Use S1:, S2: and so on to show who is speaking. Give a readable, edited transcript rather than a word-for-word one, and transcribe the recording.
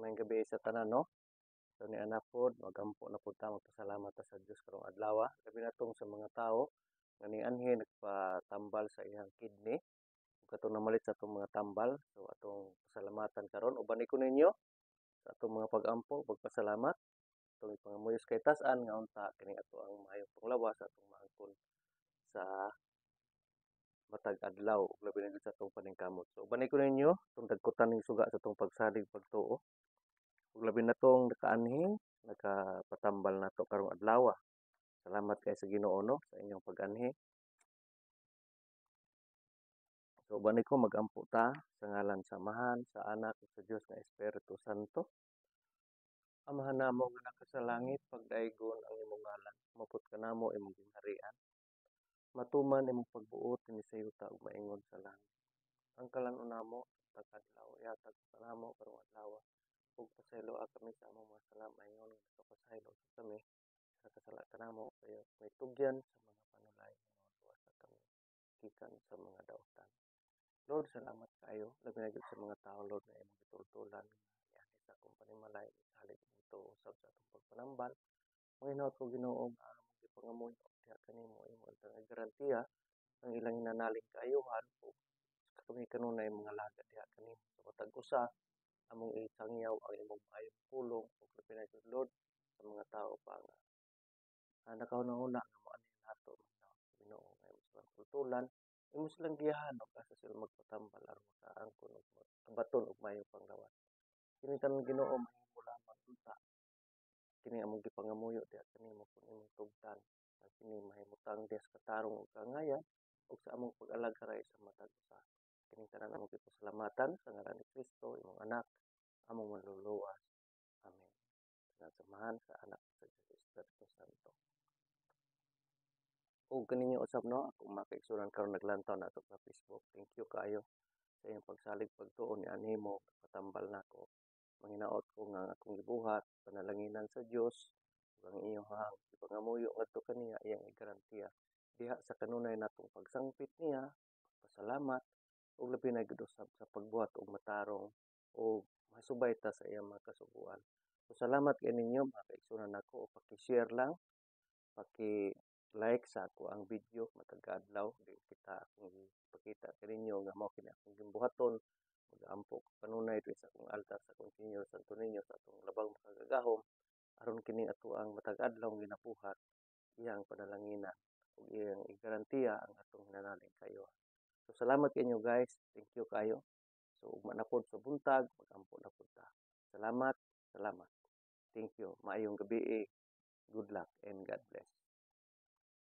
S1: May gabi sa tanan, no? So ni anak pod magampo na pud ta magpasalamat ta sa Dios karong adlaw. Labi na tong sa mga tawo nga nianhi nagpatambal sa iyang kidney ug katong namalit sa atong mga tambal. So atong pasalamatan karon uban ko ninyo sa atong mga pag-ampo, pagpasalamat atong ipangumuyos kay tas-an nga unta kini ato ang maayong panglawas sa atong maangkon sa matag adlaw ug labi na gid sa atong paningkamot. So uban ko ninyo itong dagkutan ning suga sa atong pagsalig pagtuo. Ug labi na tong nakaanhi, nakapatambal nato karong adlaw. Salamat kay sa Ginoo no sa inyong pag-anhi. So uban ko magampo ta sa ngalan sa Amahan, sa Anak ug sa Dios nga Espiritu Santo. Amahan namo nga naka sa langit, pagdaygon ang imong ngalan. Maput kanamo imong ginharian. Matuman imong pagbuot dinhi sa yuta ug maingon sa langit. Ang kalan-on namo kadlaw ihatag kanamo karong adlaw. Ug pasaylo kami sa among mga sala maingon nga nakapasaylo sa kami sa kasala kanamo kayo may tugyan sa mga panulay nga luwasa kami gikan sa mga daotan. Lord, salamat kayo labi na gyud sa mga tawo Lord nga imong gitultulan nga ani sa akong panimalay salig dito usab sa atong pagpanambal. Manginawat ko Ginoo nga among gipangamuyo diha kanimo imo ang garantiya ang ilang hinanaling kaayuhan ug kami kanunay mga laga diha kanimo sa matag usa among isangyaw ang imong maayong pulong ug labi na gyud Lord sa mga tawo pa nga nakahuna-huna nga moanhin nato Ginoo nga imong silang tultulan, imong silang giyahan ug asa sila magpatambal aron makaangkon ug mabaton og maayong panglawas. Kini tanan Ginoo mahimo lamang unta kini among gipangamuyo diha kanimo kun imong tugtan nga kini mahimutang Dios katarong ug kaangayan ug sa among pag-alagaray sa matag usa. Kini tanan among gipasalamatan sa ngalan ni Kristo imong anak among manluluwas. Amen. Sa samahan sa anak sa Espiritu Santo. Ug kaninyo usab no ako makaigsunan karon naglantaw na ato sa Facebook. Thank you kaayo sa iyong pagsalig pagtuon ni animo patambal nako. Manginaot ko nga akong gibuhat panalanginan sa Dios ug ang iyong ipangamuyo ngadto kaniya iyang igarantiya diha sa kanunay natong pagsangpit niya, pasalamat ug labi na gyud usab sa pagbuhat og matarong ug masubay ta sa iyang mga kasuguan. So salamat kay ninyo mga kaigsunan nako ug paki-share lang, paki-like sa ako ang video matag adlaw di kita akong ipakita kaninyo nga mao kini akong gimbuhaton mag-ampo ko kanunay diri sa akong altar sa akong Senyor Santo Niño sa atong labang makagagahom aron kini ato ang matag adlaw ginabuhat iyang panalanginan ug iyang igarantiya ang atong hinanaling kayo. So salamat kinyo guys. Thank you kayo. So ugma na pod sa buntag mag-ampo na pod ta. Salamat, salamat. Thank you. Maayong gabi. Good luck and God bless.